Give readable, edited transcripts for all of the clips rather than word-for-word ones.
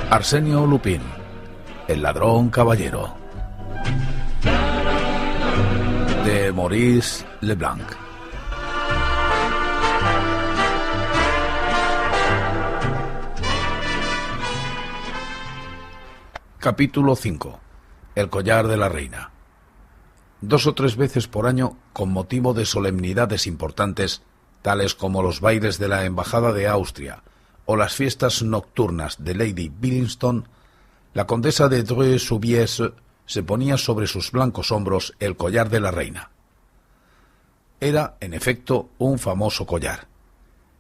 Arsenio Lupin, el ladrón caballero, de Maurice Leblanc. Capítulo 5. El collar de la reina. 2 o 3 veces por año, con motivo de solemnidades importantes, tales como los bailes de la Embajada de Austria o las fiestas nocturnas de Lady Billingston, la condesa de Dreux-Soubies se ponía sobre sus blancos hombros el collar de la reina. Era, en efecto, un famoso collar.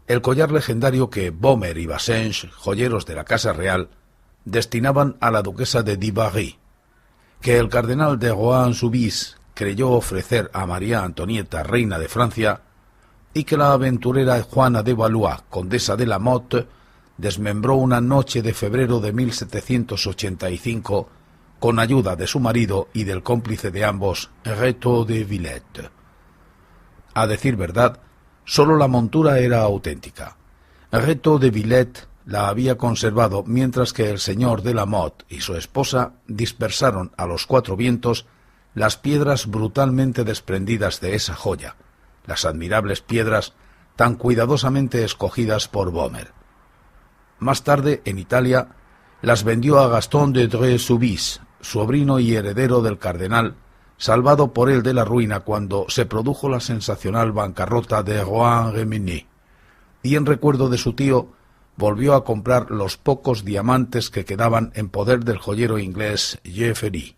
El collar legendario que Bomer y Bassenge, joyeros de la Casa Real, destinaban a la duquesa de Dubarry, que el cardenal de Rohan-Soubise creyó ofrecer a María Antonieta, reina de Francia, y que la aventurera Juana de Valois, condesa de la Motte, desmembró una noche de febrero de 1785 con ayuda de su marido y del cómplice de ambos, Rétaux de Villette. A decir verdad, sólo la montura era auténtica. Rétaux de Villette la había conservado, mientras que el señor de la Motte y su esposa dispersaron a los 4 vientos las piedras brutalmente desprendidas de esa joya, las admirables piedras tan cuidadosamente escogidas por Bomer. Más tarde, en Italia, las vendió a Gastón de Dreux-Soubise, sobrino y heredero del cardenal, salvado por él de la ruina cuando se produjo la sensacional bancarrota de Rohan-Rimini, y en recuerdo de su tío, volvió a comprar los pocos diamantes que quedaban en poder del joyero inglés Jeffery.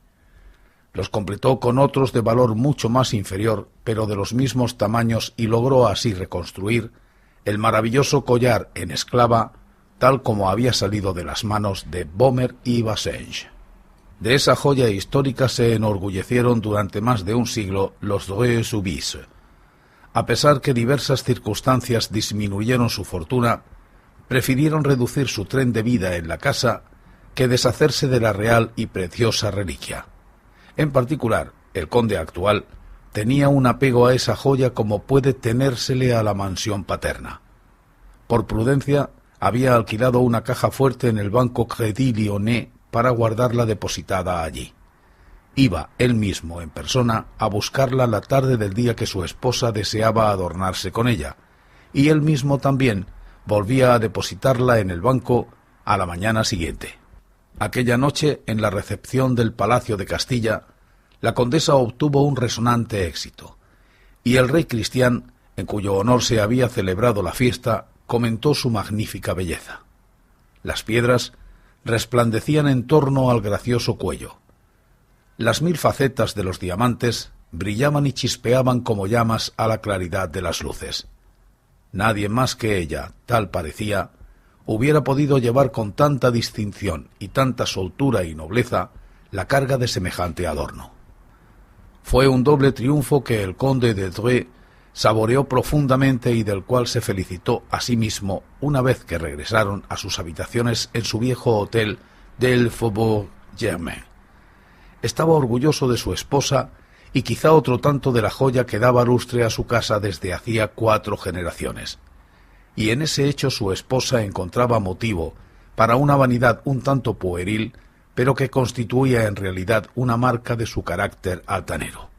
Los completó con otros de valor mucho más inferior, pero de los mismos tamaños, y logró así reconstruir el maravilloso collar en esclava, tal como había salido de las manos de Bomer y Bassenge. De esa joya histórica se enorgullecieron durante más de un siglo los Dreux-Soubise. A pesar que diversas circunstancias disminuyeron su fortuna, prefirieron reducir su tren de vida en la casa que deshacerse de la real y preciosa reliquia. En particular, el conde actual tenía un apego a esa joya como puede tenérsele a la mansión paterna. Por prudencia, había alquilado una caja fuerte en el banco Crédit Lyonnais para guardarla depositada allí. Iba él mismo en persona a buscarla la tarde del día que su esposa deseaba adornarse con ella, y él mismo también volvía a depositarla en el banco a la mañana siguiente. Aquella noche, en la recepción del Palacio de Castilla, la condesa obtuvo un resonante éxito, y el rey Cristián, en cuyo honor se había celebrado la fiesta, comentó su magnífica belleza. Las piedras resplandecían en torno al gracioso cuello. Las 1000 facetas de los diamantes brillaban y chispeaban como llamas a la claridad de las luces. Nadie más que ella, tal parecía, hubiera podido llevar con tanta distinción y tanta soltura y nobleza la carga de semejante adorno. Fue un doble triunfo que el conde de Dreux saboreó profundamente y del cual se felicitó a sí mismo una vez que regresaron a sus habitaciones en su viejo hotel del Faubourg Germain. Estaba orgulloso de su esposa y quizá otro tanto de la joya que daba lustre a su casa desde hacía 4 generaciones. Y en ese hecho su esposa encontraba motivo para una vanidad un tanto pueril, pero que constituía en realidad una marca de su carácter altanero.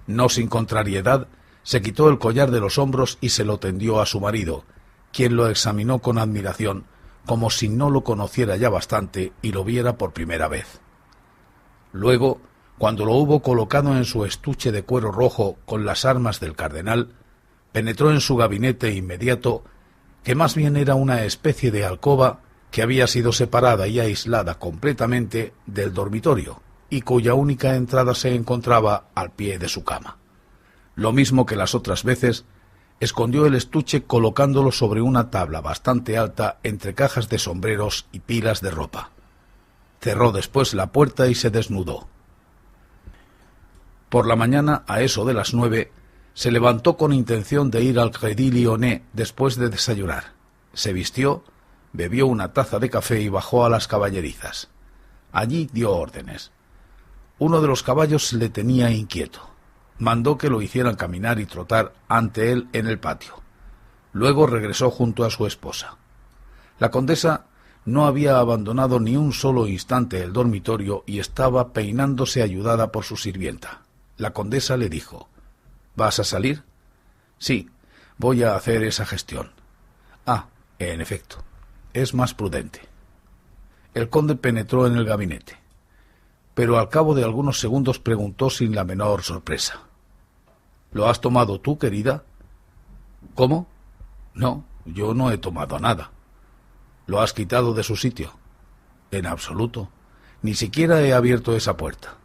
No sin contrariedad, se quitó el collar de los hombros y se lo tendió a su marido, quien lo examinó con admiración, como si no lo conociera ya bastante y lo viera por primera vez. Luego, cuando lo hubo colocado en su estuche de cuero rojo con las armas del cardenal, penetró en su gabinete inmediato, que más bien era una especie de alcoba que había sido separada y aislada completamente del dormitorio, y cuya única entrada se encontraba al pie de su cama. Lo mismo que las otras veces, escondió el estuche colocándolo sobre una tabla bastante alta entre cajas de sombreros y pilas de ropa. Cerró después la puerta y se desnudó. Por la mañana, a eso de las 9, se levantó con intención de ir al Crédit Lyonnais después de desayunar. Se vistió, bebió una taza de café y bajó a las caballerizas. Allí dio órdenes. Uno de los caballos le tenía inquieto. Mandó que lo hicieran caminar y trotar ante él en el patio. Luego regresó junto a su esposa. La condesa no había abandonado ni un solo instante el dormitorio y estaba peinándose ayudada por su sirvienta. La condesa le dijo: ¿Vas a salir? Sí, voy a hacer esa gestión. Ah, en efecto, es más prudente. El conde penetró en el gabinete, pero al cabo de algunos segundos preguntó sin la menor sorpresa: ¿Lo has tomado tú, querida? ¿Cómo? No, yo no he tomado nada. ¿Lo has quitado de su sitio? En absoluto. Ni siquiera he abierto esa puerta.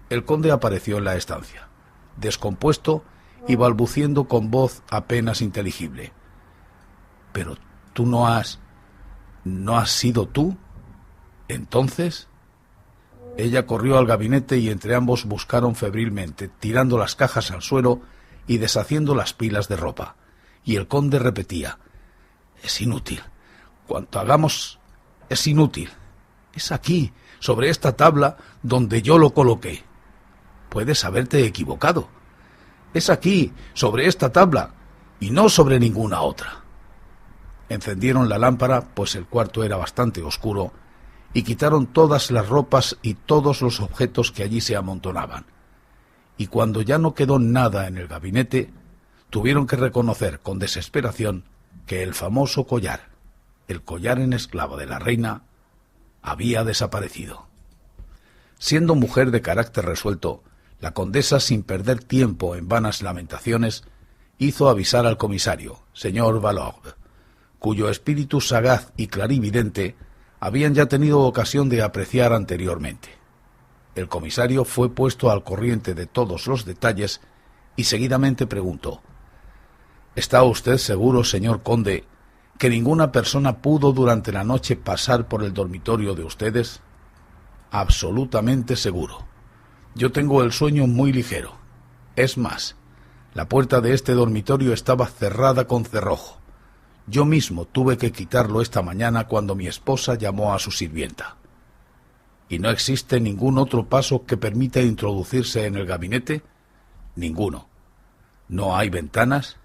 El conde apareció en la estancia, descompuesto y balbuciendo con voz apenas inteligible. Pero tú no has sido tú. ¿Entonces? Ella corrió al gabinete y entre ambos buscaron febrilmente, tirando las cajas al suelo y deshaciendo las pilas de ropa. Y el conde repetía: es inútil. Cuanto hagamos es inútil. Es aquí, sobre esta tabla, donde yo lo coloqué. Puedes haberte equivocado. Es aquí, sobre esta tabla, y no sobre ninguna otra. Encendieron la lámpara, pues el cuarto era bastante oscuro, y quitaron todas las ropas y todos los objetos que allí se amontonaban. Y cuando ya no quedó nada en el gabinete, tuvieron que reconocer con desesperación que el famoso collar, el collar en esclava de la reina, había desaparecido. Siendo mujer de carácter resuelto, la condesa, sin perder tiempo en vanas lamentaciones, hizo avisar al comisario, señor Valorbe, cuyo espíritu sagaz y clarividente habían ya tenido ocasión de apreciar anteriormente. El comisario fue puesto al corriente de todos los detalles y seguidamente preguntó: ¿Está usted seguro, señor conde, que ninguna persona pudo durante la noche pasar por el dormitorio de ustedes? Absolutamente seguro. Yo tengo el sueño muy ligero. Es más, la puerta de este dormitorio estaba cerrada con cerrojo. Yo mismo tuve que quitarlo esta mañana cuando mi esposa llamó a su sirvienta. ¿Y no existe ningún otro paso que permita introducirse en el gabinete? Ninguno. ¿No hay ventanas?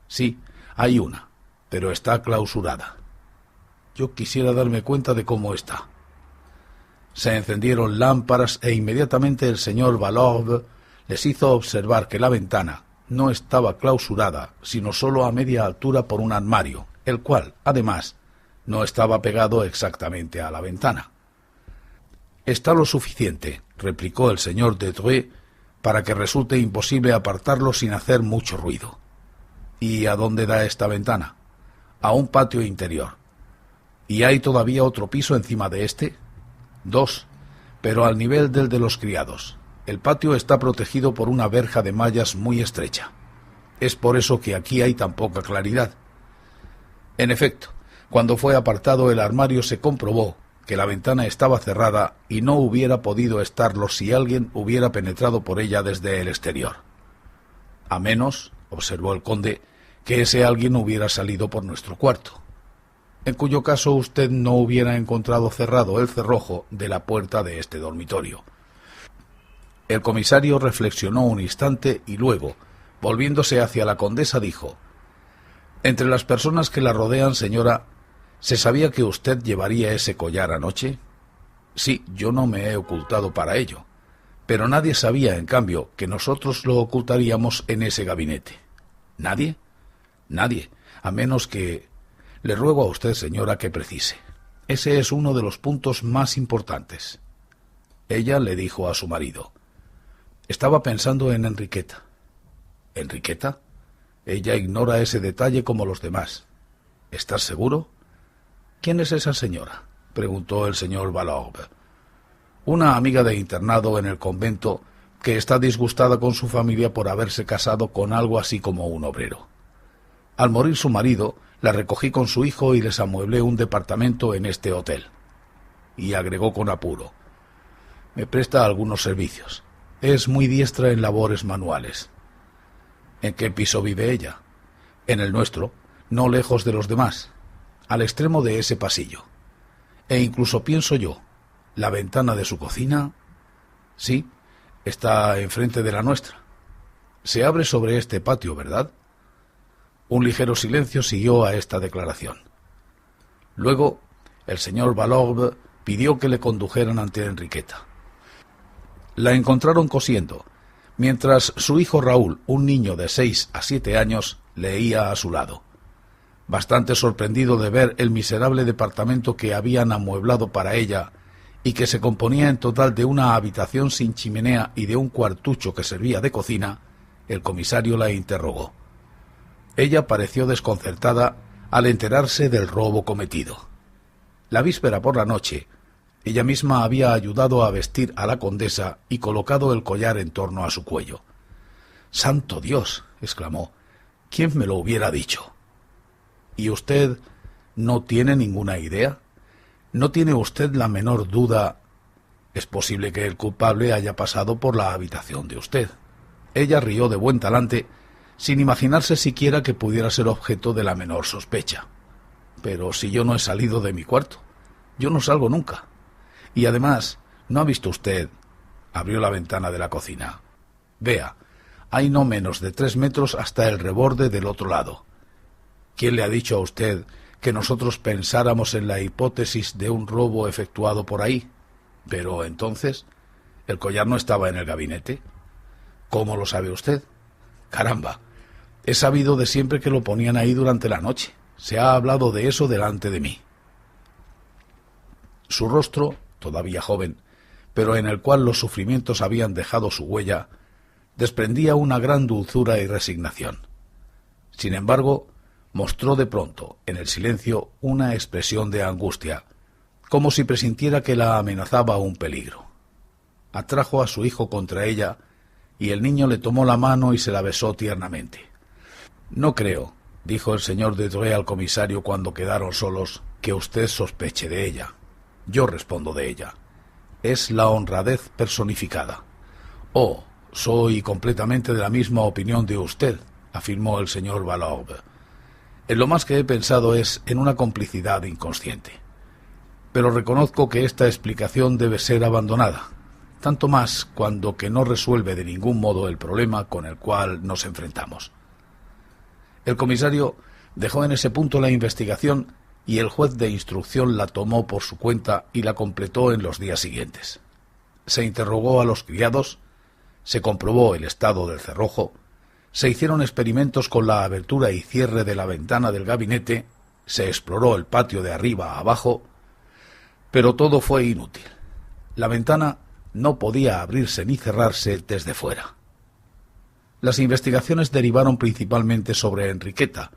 Sí, hay una, pero está clausurada. Yo quisiera darme cuenta de cómo está. Se encendieron lámparas e inmediatamente el señor Valorbe les hizo observar que la ventana no estaba clausurada, sino solo a media altura por un armario, el cual, además, no estaba pegado exactamente a la ventana. «Está lo suficiente», replicó el señor de Dreux, «para que resulte imposible apartarlo sin hacer mucho ruido». «¿Y a dónde da esta ventana?» «A un patio interior». «¿Y hay todavía otro piso encima de este?» «Dos, pero al nivel del de los criados. El patio está protegido por una verja de mallas muy estrecha. Es por eso que aquí hay tan poca claridad». En efecto, cuando fue apartado el armario se comprobó que la ventana estaba cerrada y no hubiera podido estarlo si alguien hubiera penetrado por ella desde el exterior. A menos, observó el conde, que ese alguien hubiera salido por nuestro cuarto, en cuyo caso usted no hubiera encontrado cerrado el cerrojo de la puerta de este dormitorio. El comisario reflexionó un instante y luego, volviéndose hacia la condesa, dijo: «Entre las personas que la rodean, señora, ¿se sabía que usted llevaría ese collar anoche?» «Sí, yo no me he ocultado para ello. Pero nadie sabía, en cambio, que nosotros lo ocultaríamos en ese gabinete». «¿Nadie?» «Nadie, a menos que... Le ruego a usted, señora, que precise. Ese es uno de los puntos más importantes». Ella le dijo a su marido: «Estaba pensando en Enriqueta». «¿Enriqueta? Ella ignora ese detalle como los demás. ¿Estás seguro?» «¿Quién es esa señora?», preguntó el señor Valorbe. «Una amiga de internado en el convento que está disgustada con su familia por haberse casado con algo así como un obrero. Al morir su marido, la recogí con su hijo y les amueblé un departamento en este hotel». Y agregó con apuro: «Me presta algunos servicios. Es muy diestra en labores manuales». «¿En qué piso vive ella?» «En el nuestro, no lejos de los demás, al extremo de ese pasillo. E incluso pienso yo, la ventana de su cocina...» «Sí, está enfrente de la nuestra. Se abre sobre este patio, ¿verdad?». Un ligero silencio siguió a esta declaración. Luego, el señor Valorbe pidió que le condujeran ante Enriqueta. La encontraron cosiendo, mientras su hijo Raúl, un niño de 6 a 7 años, leía a su lado. Bastante sorprendido de ver el miserable departamento que habían amueblado para ella y que se componía en total de una habitación sin chimenea y de un cuartucho que servía de cocina, el comisario la interrogó. Ella pareció desconcertada al enterarse del robo cometido. La víspera por la noche, ella misma había ayudado a vestir a la condesa y colocado el collar en torno a su cuello. «¡Santo Dios!», exclamó. «¿Quién me lo hubiera dicho?». «¿Y usted no tiene ninguna idea? ¿No tiene usted la menor duda? Es posible que el culpable haya pasado por la habitación de usted». Ella rió de buen talante, sin imaginarse siquiera que pudiera ser objeto de la menor sospecha. «Pero si yo no he salido de mi cuarto, yo no salgo nunca. Y además, ¿no ha visto usted?». Abrió la ventana de la cocina. «Vea, hay no menos de 3 metros hasta el reborde del otro lado. ¿Quién le ha dicho a usted que nosotros pensáramos en la hipótesis de un robo efectuado por ahí? Pero entonces, ¿el collar no estaba en el gabinete?». «¿Cómo lo sabe usted?». «Caramba, he sabido de siempre que lo ponían ahí durante la noche. Se ha hablado de eso delante de mí». Su rostro, todavía joven, pero en el cual los sufrimientos habían dejado su huella, desprendía una gran dulzura y resignación. Sin embargo, mostró de pronto, en el silencio, una expresión de angustia, como si presintiera que la amenazaba un peligro. Atrajo a su hijo contra ella, y el niño le tomó la mano y se la besó tiernamente. «No creo», dijo el señor de Dreux al comisario cuando quedaron solos, «que usted sospeche de ella. Yo respondo de ella. Es la honradez personificada». «Oh, soy completamente de la misma opinión de usted», afirmó el señor Valorbe. «En lo más que he pensado es en una complicidad inconsciente. Pero reconozco que esta explicación debe ser abandonada, tanto más cuando que no resuelve de ningún modo el problema con el cual nos enfrentamos». El comisario dejó en ese punto la investigación y el juez de instrucción la tomó por su cuenta y la completó en los días siguientes. Se interrogó a los criados, se comprobó el estado del cerrojo, se hicieron experimentos con la abertura y cierre de la ventana del gabinete, se exploró el patio de arriba a abajo, pero todo fue inútil. La ventana no podía abrirse ni cerrarse desde fuera. Las investigaciones derivaron principalmente sobre Enriqueta,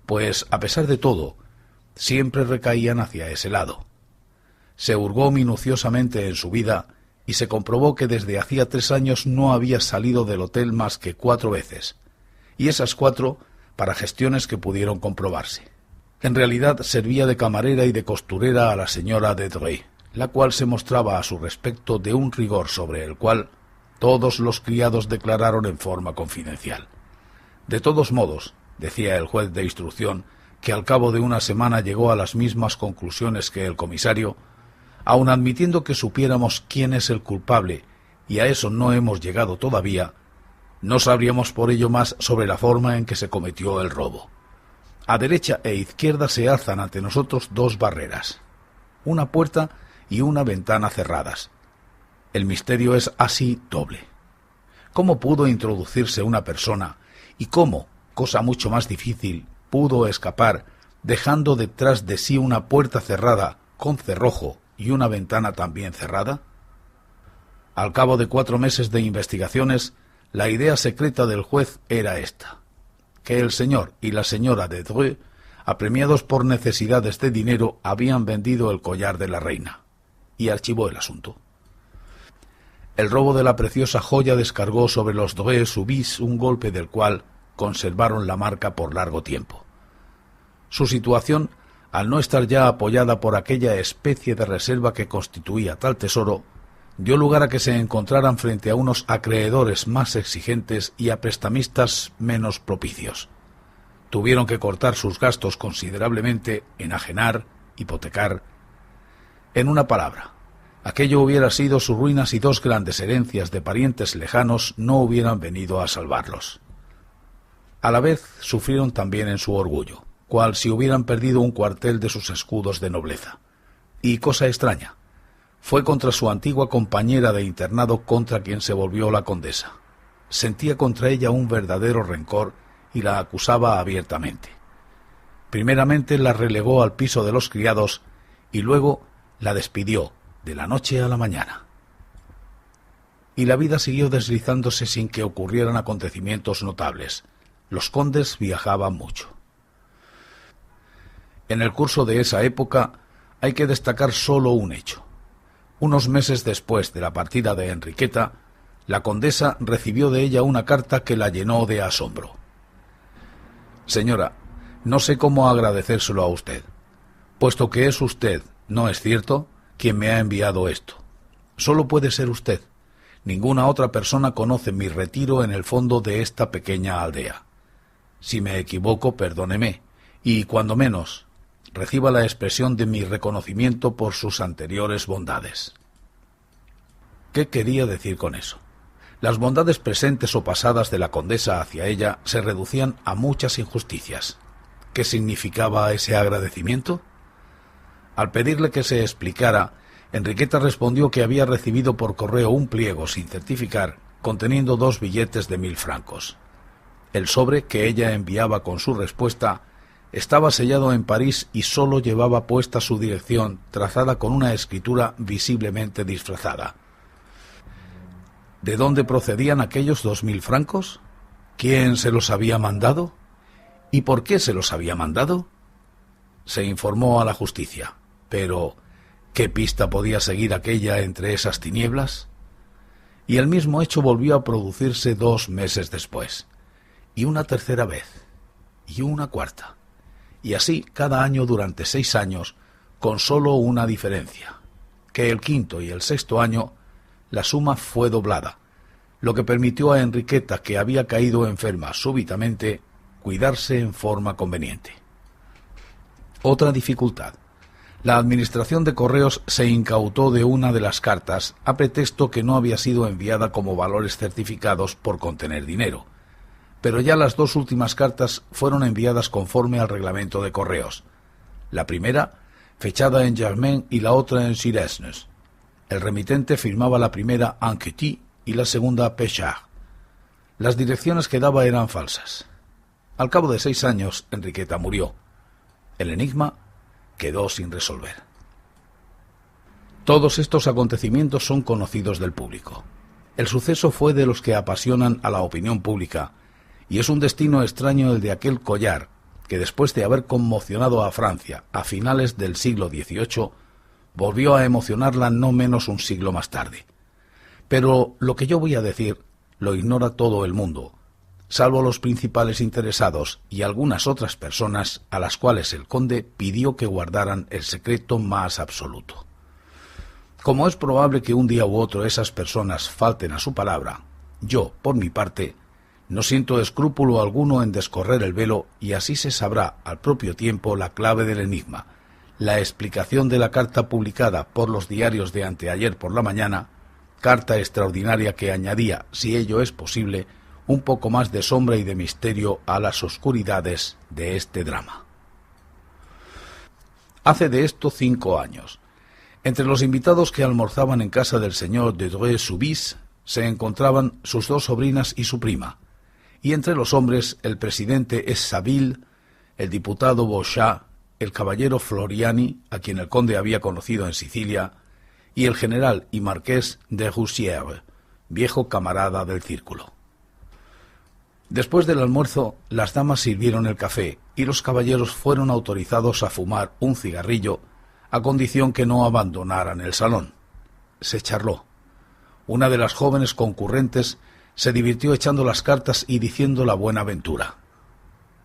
pues, a pesar de todo, siempre recaían hacia ese lado. Se hurgó minuciosamente en su vida y se comprobó que desde hacía 3 años no había salido del hotel más que 4 veces, y esas 4 para gestiones que pudieron comprobarse. En realidad servía de camarera y de costurera a la señora de Dreux, la cual se mostraba a su respecto de un rigor sobre el cual todos los criados declararon en forma confidencial. De todos modos, decía el juez de instrucción, que al cabo de una semana llegó a las mismas conclusiones que el comisario, aun admitiendo que supiéramos quién es el culpable, y a eso no hemos llegado todavía, no sabríamos por ello más sobre la forma en que se cometió el robo. A derecha e izquierda se alzan ante nosotros 2 barreras, una puerta y una ventana cerradas. El misterio es así doble. ¿Cómo pudo introducirse una persona y cómo, cosa mucho más difícil, pudo escapar dejando detrás de sí una puerta cerrada con cerrojo y una ventana también cerrada? Al cabo de 4 meses de investigaciones, la idea secreta del juez era esta: que el señor y la señora de Dreux, apremiados por necesidades de dinero, habían vendido el collar de la reina, y archivó el asunto. El robo de la preciosa joya descargó sobre los Dreux-Soubise un golpe del cual conservaron la marca por largo tiempo. Su situación, al no estar ya apoyada por aquella especie de reserva que constituía tal tesoro, dio lugar a que se encontraran frente a unos acreedores más exigentes y a prestamistas menos propicios. Tuvieron que cortar sus gastos considerablemente, enajenar, hipotecar. En una palabra, aquello hubiera sido su ruina si 2 grandes herencias de parientes lejanos no hubieran venido a salvarlos. A la vez sufrieron también en su orgullo, cual si hubieran perdido un cuartel de sus escudos de nobleza. Y cosa extraña, fue contra su antigua compañera de internado contra quien se volvió la condesa. Sentía contra ella un verdadero rencor y la acusaba abiertamente. Primeramente la relegó al piso de los criados y luego la despidió de la noche a la mañana. Y la vida siguió deslizándose sin que ocurrieran acontecimientos notables. Los condes viajaban mucho. En el curso de esa época hay que destacar solo un hecho. Unos meses después de la partida de Enriqueta, la condesa recibió de ella una carta que la llenó de asombro. Señora, no sé cómo agradecérselo a usted, puesto que es usted, ¿no es cierto?, quien me ha enviado esto. Solo puede ser usted. Ninguna otra persona conoce mi retiro en el fondo de esta pequeña aldea. Si me equivoco, perdóneme, y cuando menos, reciba la expresión de mi reconocimiento por sus anteriores bondades. ¿Qué quería decir con eso? Las bondades presentes o pasadas de la condesa hacia ella se reducían a muchas injusticias. ¿Qué significaba ese agradecimiento? Al pedirle que se explicara, Enriqueta respondió que había recibido por correo un pliego sin certificar, conteniendo 2 billetes de 1000 francos. El sobre que ella enviaba con su respuesta estaba sellado en París y sólo llevaba puesta su dirección, trazada con una escritura visiblemente disfrazada. ¿De dónde procedían aquellos 2000 francos? ¿Quién se los había mandado? ¿Y por qué se los había mandado? Se informó a la justicia, pero ¿qué pista podía seguir aquella entre esas tinieblas? Y el mismo hecho volvió a producirse 2 meses después, y una tercera vez, y una cuarta, y así cada año durante 6 años, con sólo una diferencia, que el quinto y el sexto año la suma fue doblada, lo que permitió a Enriqueta, que había caído enferma súbitamente, cuidarse en forma conveniente. Otra dificultad. La administración de correos se incautó de una de las cartas a pretexto que no había sido enviada como valores certificados por contener dinero, pero ya las 2 últimas cartas fueron enviadas conforme al reglamento de correos. La primera, fechada en Germain y la otra en Suresnes. El remitente firmaba la primera Anquetil y la segunda Péchard. Las direcciones que daba eran falsas. Al cabo de 6 años, Enriqueta murió. El enigma quedó sin resolver. Todos estos acontecimientos son conocidos del público. El suceso fue de los que apasionan a la opinión pública, y es un destino extraño el de aquel collar que, después de haber conmocionado a Francia a finales del siglo XVIII, volvió a emocionarla no menos un siglo más tarde. Pero lo que yo voy a decir lo ignora todo el mundo, salvo los principales interesados y algunas otras personas a las cuales el conde pidió que guardaran el secreto más absoluto. Como es probable que un día u otro esas personas falten a su palabra, yo, por mi parte, no siento escrúpulo alguno en descorrer el velo y así se sabrá al propio tiempo la clave del enigma, la explicación de la carta publicada por los diarios de anteayer por la mañana, carta extraordinaria que añadía, si ello es posible, un poco más de sombra y de misterio a las oscuridades de este drama. Hace de esto 5 años. Entre los invitados que almorzaban en casa del señor de Dreux-Soubise se encontraban sus 2 sobrinas y su prima, y entre los hombres el presidente Essaville, el diputado Beauchat, el caballero Floriani, a quien el conde había conocido en Sicilia, y el general y marqués de Roussières, viejo camarada del círculo. Después del almuerzo, las damas sirvieron el café y los caballeros fueron autorizados a fumar un cigarrillo, a condición que no abandonaran el salón. Se charló. Una de las jóvenes concurrentes se divirtió echando las cartas y diciendo la buena aventura.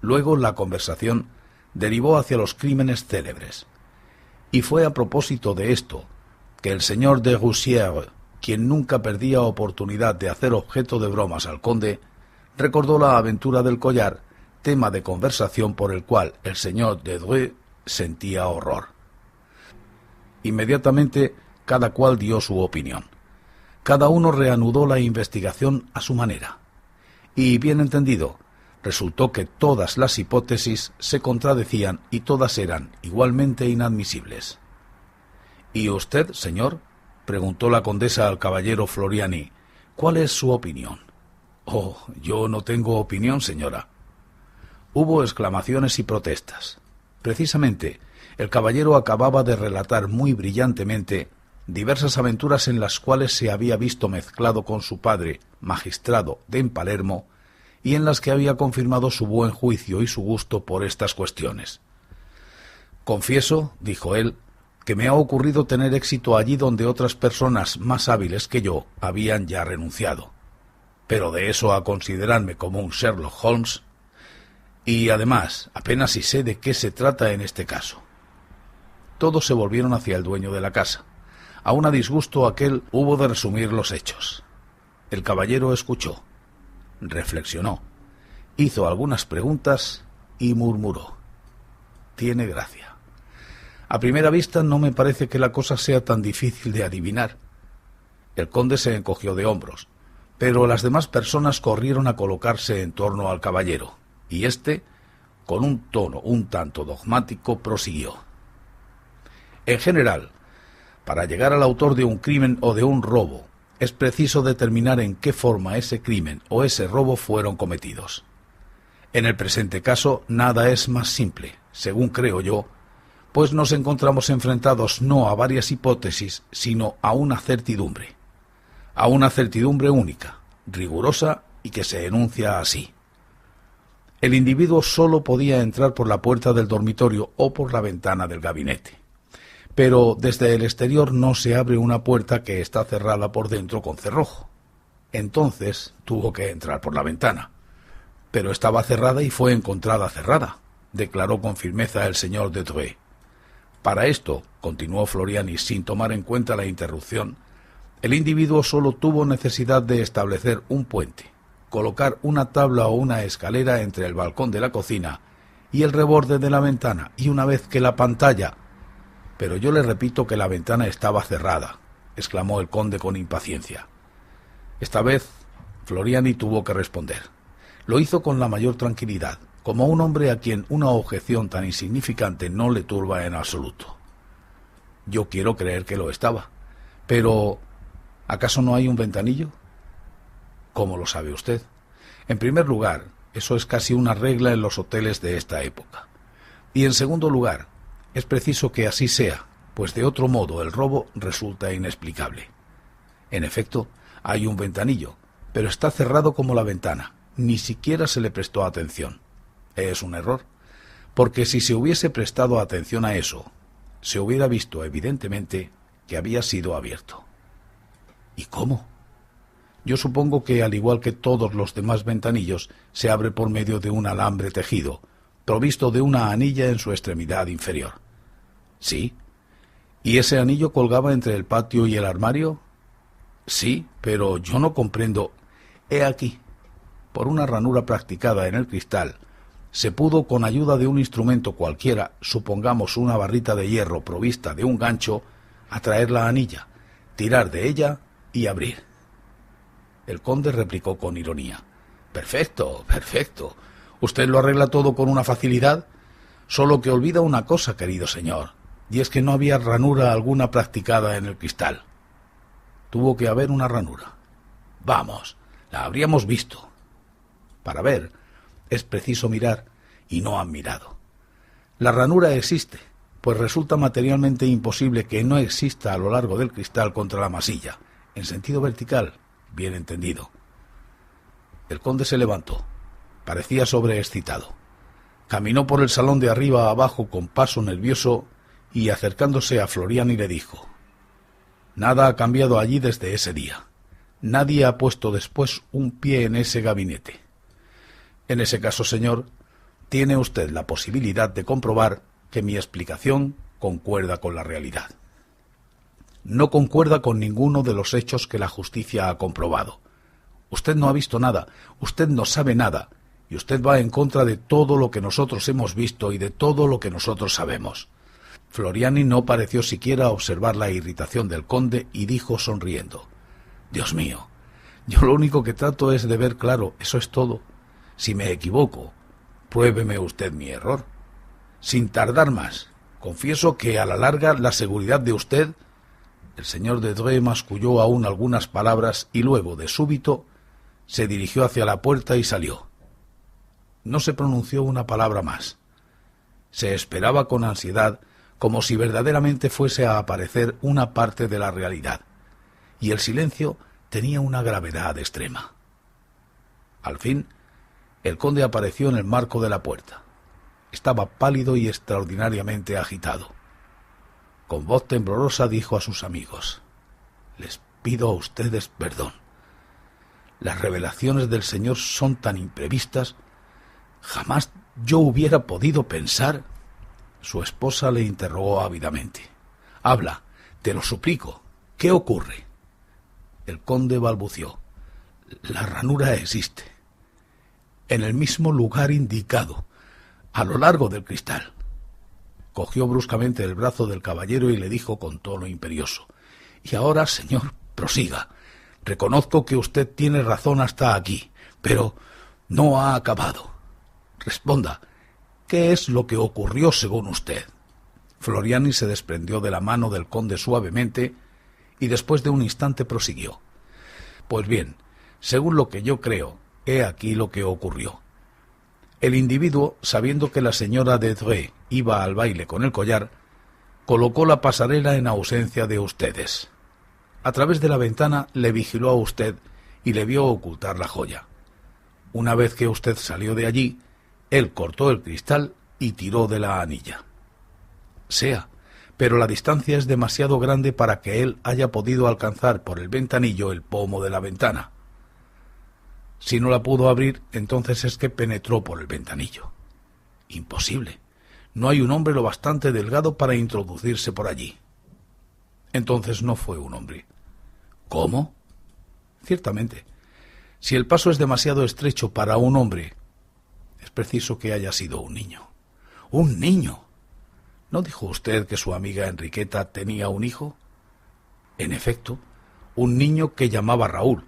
Luego la conversación derivó hacia los crímenes célebres. Y fue a propósito de esto que el señor de Roussières, quien nunca perdía oportunidad de hacer objeto de bromas al conde, recordó la aventura del collar, tema de conversación por el cual el señor de Dreux sentía horror. Inmediatamente cada cual dio su opinión. Cada uno reanudó la investigación a su manera. Y, bien entendido, resultó que todas las hipótesis se contradecían y todas eran igualmente inadmisibles. ¿Y usted, señor? Preguntó la condesa al caballero Floriani. ¿Cuál es su opinión? Oh, yo no tengo opinión, señora. Hubo exclamaciones y protestas. Precisamente, el caballero acababa de relatar muy brillantemente diversas aventuras en las cuales se había visto mezclado con su padre, magistrado de Palermo, y en las que había confirmado su buen juicio y su gusto por estas cuestiones. Confieso, dijo él, que me ha ocurrido tener éxito allí donde otras personas más hábiles que yo habían ya renunciado. Pero de eso a considerarme como un Sherlock Holmes, y además apenas si sé de qué se trata en este caso. Todos se volvieron hacia el dueño de la casa. Aun a disgusto aquel hubo de resumir los hechos. El caballero escuchó, reflexionó, hizo algunas preguntas y murmuró: «Tiene gracia. A primera vista no me parece que la cosa sea tan difícil de adivinar». El conde se encogió de hombros, pero las demás personas corrieron a colocarse en torno al caballero, y éste, con un tono un tanto dogmático, prosiguió: «En general, para llegar al autor de un crimen o de un robo, es preciso determinar en qué forma ese crimen o ese robo fueron cometidos. En el presente caso, nada es más simple, según creo yo, pues nos encontramos enfrentados no a varias hipótesis, sino a una certidumbre única, rigurosa y que se enuncia así. El individuo sólo podía entrar por la puerta del dormitorio o por la ventana del gabinete. Pero desde el exterior no se abre una puerta que está cerrada por dentro con cerrojo. Entonces tuvo que entrar por la ventana. Pero estaba cerrada y fue encontrada cerrada, declaró con firmeza el señor de Dreux. Para esto, continuó Floriani sin tomar en cuenta la interrupción, el individuo solo tuvo necesidad de establecer un puente, colocar una tabla o una escalera entre el balcón de la cocina y el reborde de la ventana, y una vez que la pantalla... «Pero yo le repito que la ventana estaba cerrada», exclamó el conde con impaciencia. Esta vez Floriani tuvo que responder. Lo hizo con la mayor tranquilidad, como un hombre a quien una objeción tan insignificante no le turba en absoluto. «Yo quiero creer que lo estaba. Pero, ¿acaso no hay un ventanillo?» «¿Cómo lo sabe usted?» «En primer lugar, eso es casi una regla en los hoteles de esta época. Y en segundo lugar, es preciso que así sea, pues de otro modo el robo resulta inexplicable. En efecto, hay un ventanillo, pero está cerrado como la ventana, ni siquiera se le prestó atención. Es un error, porque si se hubiese prestado atención a eso, se hubiera visto evidentemente que había sido abierto». «¿Y cómo?» «Yo supongo que, al igual que todos los demás ventanillos, se abre por medio de un alambre tejido, provisto de una anilla en su extremidad inferior». «Sí». «¿Y ese anillo colgaba entre el patio y el armario?» «Sí, pero yo no comprendo». «He aquí». Por una ranura practicada en el cristal, se pudo, con ayuda de un instrumento cualquiera, supongamos una barrita de hierro provista de un gancho, atraer la anilla, tirar de ella y abrir. El conde replicó con ironía: «Perfecto, perfecto. Usted lo arregla todo con una facilidad, solo que olvida una cosa, querido señor, y es que no había ranura alguna practicada en el cristal». «Tuvo que haber una ranura». «Vamos, la habríamos visto». «Para ver, es preciso mirar, y no han mirado. La ranura existe, pues resulta materialmente imposible que no exista a lo largo del cristal contra la masilla, en sentido vertical, bien entendido». El conde se levantó. Parecía sobreexcitado. Caminó por el salón de arriba a abajo con paso nervioso y, acercándose a Floriani, le dijo: «Nada ha cambiado allí desde ese día. Nadie ha puesto después un pie en ese gabinete. En ese caso, señor, tiene usted la posibilidad de comprobar que mi explicación concuerda con la realidad. No concuerda con ninguno de los hechos que la justicia ha comprobado. Usted no ha visto nada, usted no sabe nada, y usted va en contra de todo lo que nosotros hemos visto y de todo lo que nosotros sabemos». Floriani no pareció siquiera observar la irritación del conde y dijo sonriendo: «Dios mío, yo lo único que trato es de ver claro, eso es todo. Si me equivoco, pruébeme usted mi error. Sin tardar más, Confieso que a la larga la seguridad de usted... El señor de Dreux masculló aún algunas palabras y luego, de súbito, se dirigió hacia la puerta y salió. No se pronunció una palabra más. Se esperaba con ansiedad, como si verdaderamente fuese a aparecer una parte de la realidad, y el silencio tenía una gravedad extrema. Al fin, el conde apareció en el marco de la puerta. Estaba pálido y extraordinariamente agitado. Con voz temblorosa dijo a sus amigos: «Les pido a ustedes perdón. Las revelaciones del Señor son tan imprevistas. Jamás yo hubiera podido pensar...» Su esposa le interrogó ávidamente. «Habla, te lo suplico. ¿Qué ocurre?» El conde balbució: «La ranura existe. En el mismo lugar indicado, a lo largo del cristal». Cogió bruscamente el brazo del caballero y le dijo con tono imperioso: «Y ahora, señor, prosiga. Reconozco que usted tiene razón hasta aquí, pero no ha acabado. Responda, ¿qué es lo que ocurrió según usted?» Floriani se desprendió de la mano del conde suavemente y después de un instante prosiguió: «Pues bien, según lo que yo creo, he aquí lo que ocurrió. El individuo, sabiendo que la señora de Dreux iba al baile con el collar, colocó la pasarela en ausencia de ustedes. A través de la ventana le vigiló a usted y le vio ocultar la joya. Una vez que usted salió de allí, él cortó el cristal y tiró de la anilla. Sea, pero la distancia es demasiado grande para que él haya podido alcanzar por el ventanillo el pomo de la ventana. Si no la pudo abrir, entonces es que penetró por el ventanillo. Imposible. No hay un hombre lo bastante delgado para introducirse por allí. Entonces no fue un hombre. ¿Cómo? Ciertamente. Si el paso es demasiado estrecho para un hombre, es preciso que haya sido un niño. ¡Un niño! ¿No dijo usted que su amiga Enriqueta tenía un hijo? En efecto, un niño que llamaba Raúl.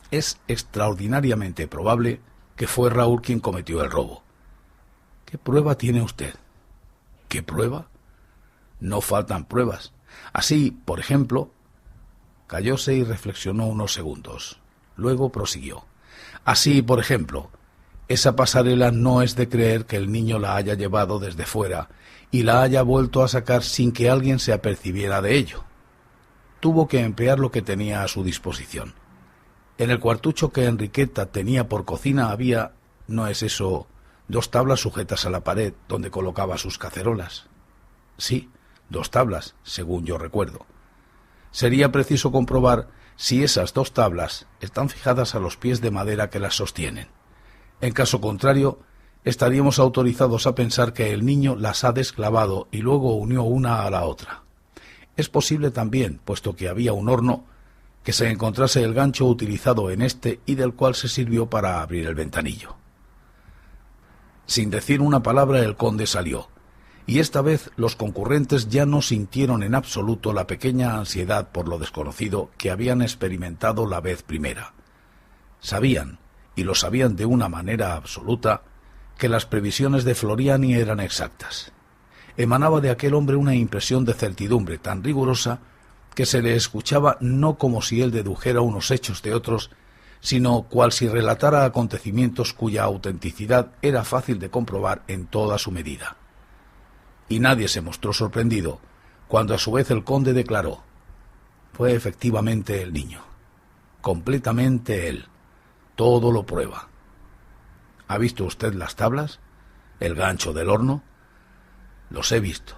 Es extraordinariamente probable que fue Raúl quien cometió el robo. ¿Qué prueba tiene usted? ¿Qué prueba? No faltan pruebas. Así, por ejemplo... Callóse y reflexionó unos segundos. Luego prosiguió: «Así, por ejemplo, esa pasarela no es de creer que el niño la haya llevado desde fuera y la haya vuelto a sacar sin que alguien se apercibiera de ello. Tuvo que emplear lo que tenía a su disposición. En el cuartucho que Enriqueta tenía por cocina había, ¿no es eso?, 2 tablas sujetas a la pared donde colocaba sus cacerolas. Sí, 2 tablas, según yo recuerdo. Sería preciso comprobar si esas 2 tablas están fijadas a los pies de madera que las sostienen. En caso contrario, estaríamos autorizados a pensar que el niño las ha desclavado y luego unió una a la otra. Es posible también, puesto que había un horno, que se encontrase el gancho utilizado en este y del cual se sirvió para abrir el ventanillo». Sin decir una palabra, el conde salió, y esta vez los concurrentes ya no sintieron en absoluto la pequeña ansiedad por lo desconocido que habían experimentado la vez primera. Sabían, y lo sabían de una manera absoluta, que las previsiones de Floriani eran exactas. Emanaba de aquel hombre una impresión de certidumbre tan rigurosa que se le escuchaba no como si él dedujera unos hechos de otros, sino cual si relatara acontecimientos cuya autenticidad era fácil de comprobar en toda su medida. Y nadie se mostró sorprendido cuando a su vez el conde declaró: «Fue efectivamente el niño, completamente él, todo lo prueba. ¿Ha visto usted las tablas? ¿El gancho del horno? Los he visto.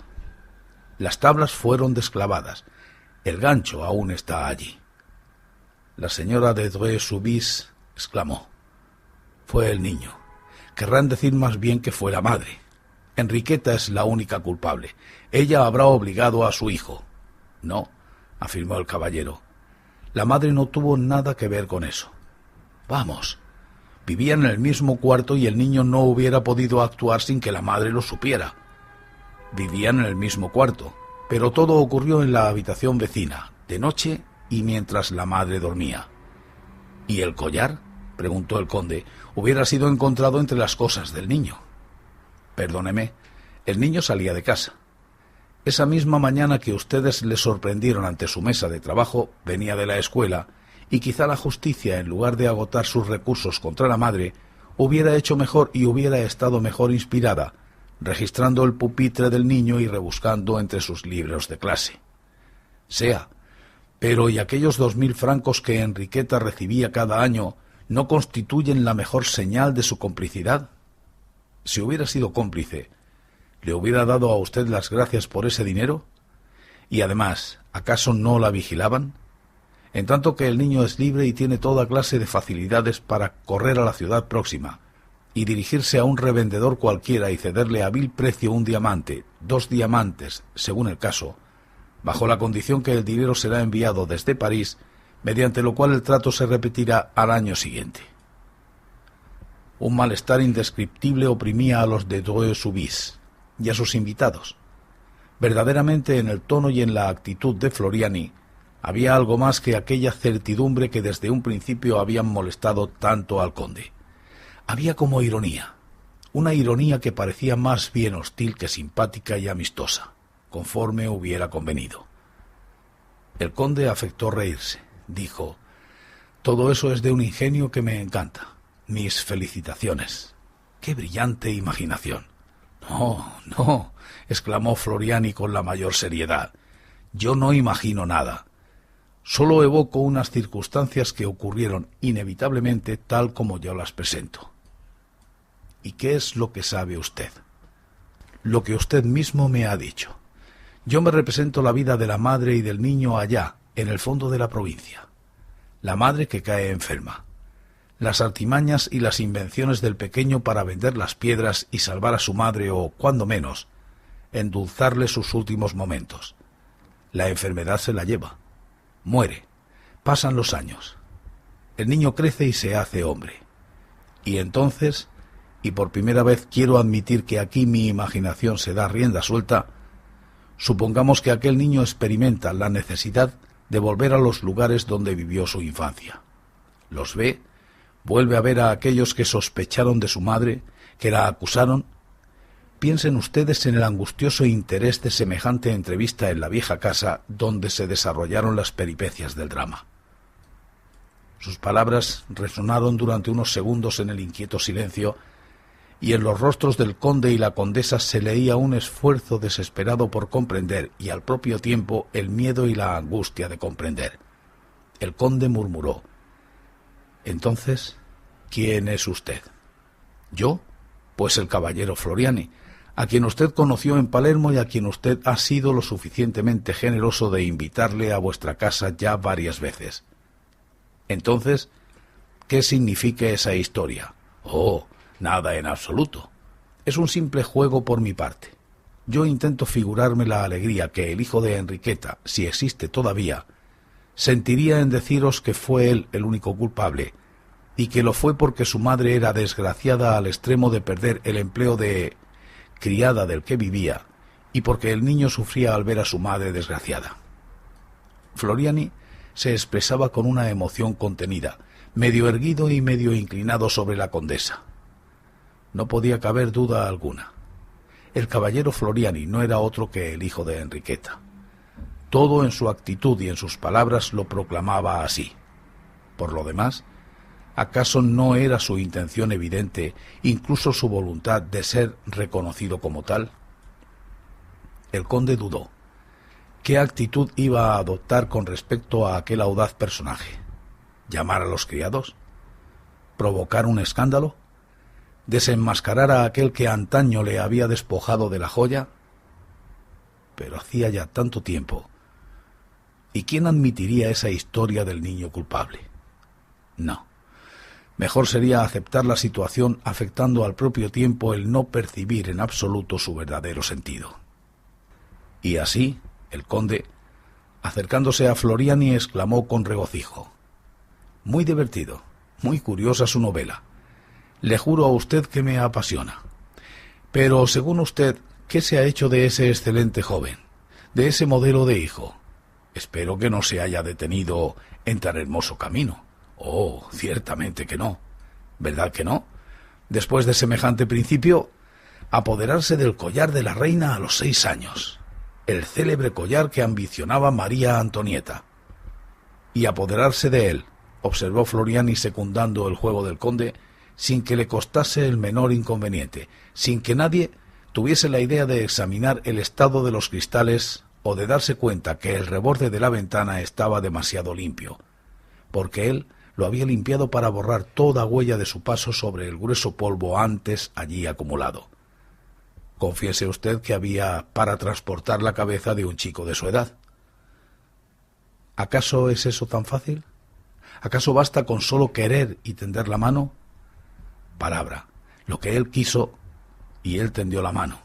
Las tablas fueron desclavadas, el gancho aún está allí». La señora de Dreux-Soubise exclamó: «Fue el niño. Querrán decir más bien que fue la madre. Enriqueta es la única culpable. Ella habrá obligado a su hijo». «No», afirmó el caballero. «La madre no tuvo nada que ver con eso. Vamos, vivían en el mismo cuarto y el niño no hubiera podido actuar sin que la madre lo supiera. Vivían en el mismo cuarto, pero todo ocurrió en la habitación vecina, de noche y mientras la madre dormía». «¿Y el collar?», preguntó el conde, «hubiera sido encontrado entre las cosas del niño». «Perdóneme, el niño salía de casa. Esa misma mañana que ustedes le sorprendieron ante su mesa de trabajo, venía de la escuela, y quizá la justicia, en lugar de agotar sus recursos contra la madre, hubiera hecho mejor y hubiera estado mejor inspirada, registrando el pupitre del niño y rebuscando entre sus libros de clase. Sea, pero ¿y aquellos 2000 francos que Enriqueta recibía cada año no constituyen la mejor señal de su complicidad? Si hubiera sido cómplice, ¿le hubiera dado a usted las gracias por ese dinero? Y además, ¿acaso no la vigilaban? En tanto que el niño es libre y tiene toda clase de facilidades para correr a la ciudad próxima y dirigirse a un revendedor cualquiera y cederle a vil precio un diamante, 2 diamantes, según el caso, bajo la condición que el dinero será enviado desde París, mediante lo cual el trato se repetirá al año siguiente. Un malestar indescriptible oprimía a los de Dreux-Soubise y a sus invitados. Verdaderamente, en el tono y en la actitud de Floriani había algo más que aquella certidumbre que desde un principio habían molestado tanto al conde. Había como ironía, una ironía que parecía más bien hostil que simpática y amistosa, conforme hubiera convenido. El conde afectó reírse. Dijo: «Todo eso es de un ingenio que me encanta. Mis felicitaciones. ¡Qué brillante imaginación!». «No, no», exclamó Floriani con la mayor seriedad. «Yo no imagino nada. Solo evoco unas circunstancias que ocurrieron inevitablemente tal como yo las presento». «¿Y qué es lo que sabe usted?». «Lo que usted mismo me ha dicho. Yo me represento la vida de la madre y del niño allá, en el fondo de la provincia. La madre que cae enferma. Las artimañas y las invenciones del pequeño para vender las piedras y salvar a su madre o, cuando menos, endulzarle sus últimos momentos. La enfermedad se la lleva. Muere. Pasan los años. El niño crece y se hace hombre. Y entonces, y por primera vez quiero admitir que aquí mi imaginación se da rienda suelta, supongamos que aquel niño experimenta la necesidad de volver a los lugares donde vivió su infancia. Los ve, vuelve a ver a aquellos que sospecharon de su madre, que la acusaron. Piensen ustedes en el angustioso interés de semejante entrevista en la vieja casa donde se desarrollaron las peripecias del drama. Sus palabras resonaron durante unos segundos en el inquieto silencio, y en los rostros del conde y la condesa se leía un esfuerzo desesperado por comprender y al propio tiempo el miedo y la angustia de comprender. El conde murmuró: «Entonces, ¿quién es usted?». «¿Yo? Pues el caballero Floriani, a quien usted conoció en Palermo y a quien usted ha sido lo suficientemente generoso de invitarle a vuestra casa ya varias veces». «Entonces, ¿qué significa esa historia?». «Oh, nada en absoluto. Es un simple juego por mi parte. Yo intento figurarme la alegría que el hijo de Enriqueta, si existe todavía, sentiría en deciros que fue él el único culpable, y que lo fue porque su madre era desgraciada al extremo de perder el empleo de criada del que vivía, y porque el niño sufría al ver a su madre desgraciada». Floriani se expresaba con una emoción contenida, medio erguido y medio inclinado sobre la condesa. No podía caber duda alguna. El caballero Floriani no era otro que el hijo de Enriqueta. Todo en su actitud y en sus palabras lo proclamaba así. Por lo demás, ¿acaso no era su intención evidente, incluso su voluntad de ser reconocido como tal? El conde dudó. ¿Qué actitud iba a adoptar con respecto a aquel audaz personaje? ¿Llamar a los criados? ¿Provocar un escándalo? ¿Desenmascarar a aquel que antaño le había despojado de la joya? Pero hacía ya tanto tiempo. ¿Y quién admitiría esa historia del niño culpable? No. Mejor sería aceptar la situación afectando al propio tiempo el no percibir en absoluto su verdadero sentido. Y así, el conde, acercándose a Floriani, exclamó con regocijo: «Muy divertido, muy curiosa su novela. Le juro a usted que me apasiona. Pero, según usted, ¿qué se ha hecho de ese excelente joven, de ese modelo de hijo? Espero que no se haya detenido en tan hermoso camino». «Oh, ciertamente que no». «¿Verdad que no? Después de semejante principio, apoderarse del collar de la reina a los 6 años. el célebre collar que ambicionaba María Antonieta. Y apoderarse de él, observó Floriani secundando el juego del conde, sin que le costase el menor inconveniente, sin que nadie tuviese la idea de examinar el estado de los cristales o de darse cuenta que el reborde de la ventana estaba demasiado limpio, porque él lo había limpiado para borrar toda huella de su paso sobre el grueso polvo antes allí acumulado. Confiese usted que había para transportar la cabeza de un chico de su edad. ¿Acaso es eso tan fácil? ¿Acaso basta con solo querer y tender la mano? Palabra, lo que él quiso, y él tendió la mano.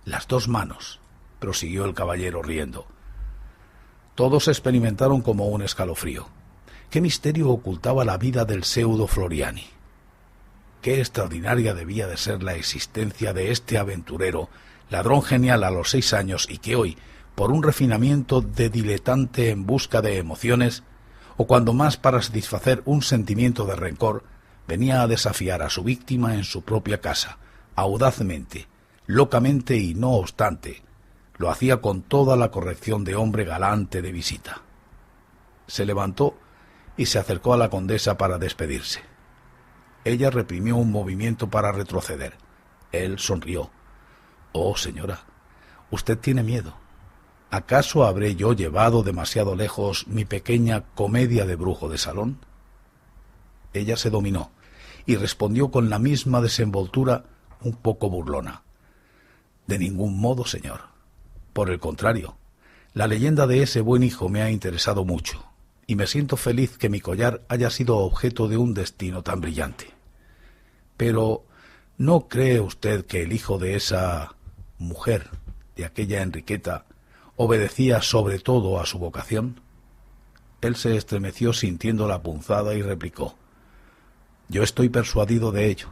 Las dos manos, prosiguió el caballero riendo. Todos experimentaron como un escalofrío. ¿Qué misterio ocultaba la vida del pseudo Floriani? Qué extraordinaria debía de ser la existencia de este aventurero, ladrón genial a los 6 años y que hoy, por un refinamiento de diletante en busca de emociones, o cuando más para satisfacer un sentimiento de rencor, venía a desafiar a su víctima en su propia casa, audazmente, locamente y no obstante, lo hacía con toda la corrección de hombre galante de visita. Se levantó y se acercó a la condesa para despedirse. Ella reprimió un movimiento para retroceder. Él sonrió. «Oh, señora, usted tiene miedo. ¿Acaso habré yo llevado demasiado lejos mi pequeña comedia de brujo de salón?» Ella se dominó y respondió con la misma desenvoltura un poco burlona. «De ningún modo, señor. Por el contrario, la leyenda de ese buen hijo me ha interesado mucho, y me siento feliz que mi collar haya sido objeto de un destino tan brillante. Pero, ¿no cree usted que el hijo de esa mujer, de aquella Enriqueta, obedecía sobre todo a su vocación?» Él se estremeció sintiendo la punzada y replicó: «Yo estoy persuadido de ello,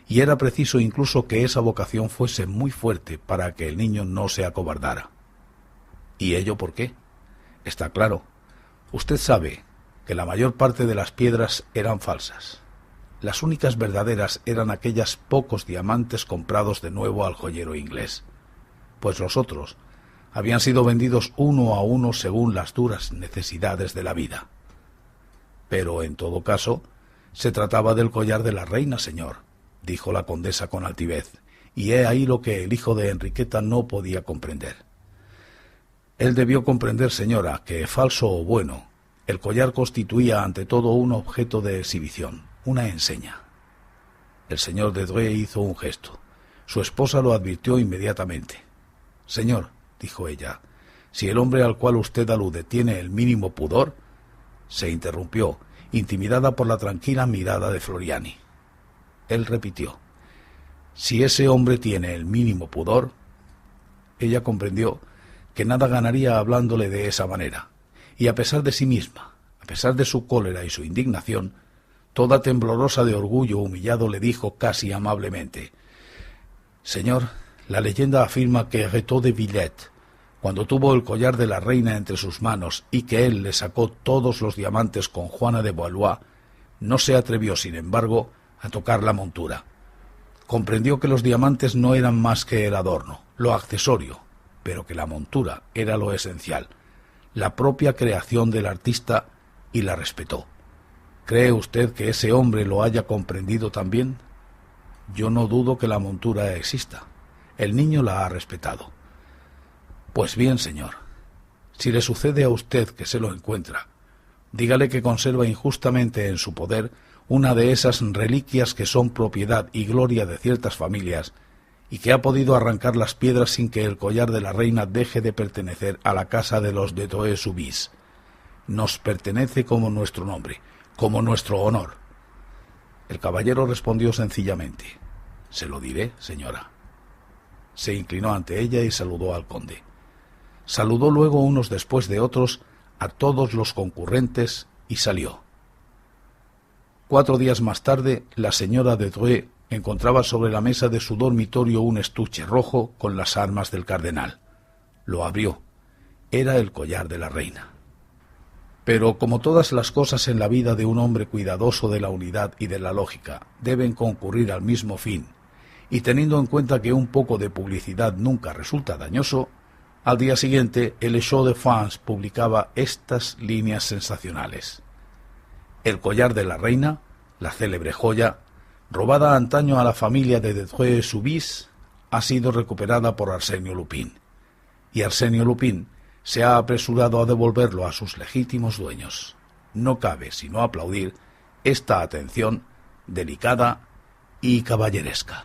y era preciso incluso que esa vocación fuese muy fuerte para que el niño no se acobardara». «¿Y ello por qué? Está claro. Usted sabe que la mayor parte de las piedras eran falsas. Las únicas verdaderas eran aquellos pocos diamantes comprados de nuevo al joyero inglés, pues los otros habían sido vendidos uno a uno según las duras necesidades de la vida. Pero, en todo caso, se trataba del collar de la reina, señor», dijo la condesa con altivez, y he ahí lo que el hijo de Enriqueta no podía comprender. Él debió comprender, señora, que, falso o bueno, el collar constituía ante todo un objeto de exhibición, una enseña. El señor de Dreux hizo un gesto. Su esposa lo advirtió inmediatamente. «Señor», dijo ella, «si el hombre al cual usted alude tiene el mínimo pudor...» Se interrumpió, intimidada por la tranquila mirada de Floriani. Él repitió: «Si ese hombre tiene el mínimo pudor...» Ella comprendió que nada ganaría hablándole de esa manera, y a pesar de sí misma, a pesar de su cólera y su indignación, toda temblorosa de orgullo humillado, le dijo casi amablemente: «Señor, la leyenda afirma que Rétaux de Villette, cuando tuvo el collar de la reina entre sus manos y que él le sacó todos los diamantes con Juana de Valois, no se atrevió, sin embargo, a tocar la montura. Comprendió que los diamantes no eran más que el adorno, lo accesorio, pero que la montura era lo esencial, la propia creación del artista, y la respetó. ¿Cree usted que ese hombre lo haya comprendido también? Yo no dudo que la montura exista. El niño la ha respetado. Pues bien, señor, si le sucede a usted que se lo encuentra, dígale que conserva injustamente en su poder una de esas reliquias que son propiedad y gloria de ciertas familias, y que ha podido arrancar las piedras sin que el collar de la reina deje de pertenecer a la casa de los de Dreux-Soubise. Nos pertenece como nuestro nombre, como nuestro honor». El caballero respondió sencillamente: «Se lo diré, señora». Se inclinó ante ella y saludó al conde. Saludó luego unos después de otros a todos los concurrentes y salió. 4 días más tarde, la señora de Dreux encontraba sobre la mesa de su dormitorio un estuche rojo con las armas del cardenal. Lo abrió. Era el collar de la reina. Pero, como todas las cosas en la vida de un hombre cuidadoso de la unidad y de la lógica, deben concurrir al mismo fin, y teniendo en cuenta que un poco de publicidad nunca resulta dañoso, Al día siguiente, el Show de France publicaba estas líneas sensacionales. El collar de la reina, la célebre joya, robada antaño a la familia de Dreux-Soubise, ha sido recuperada por Arsenio Lupin, y Arsenio Lupin se ha apresurado a devolverlo a sus legítimos dueños. No cabe sino aplaudir esta atención delicada y caballeresca.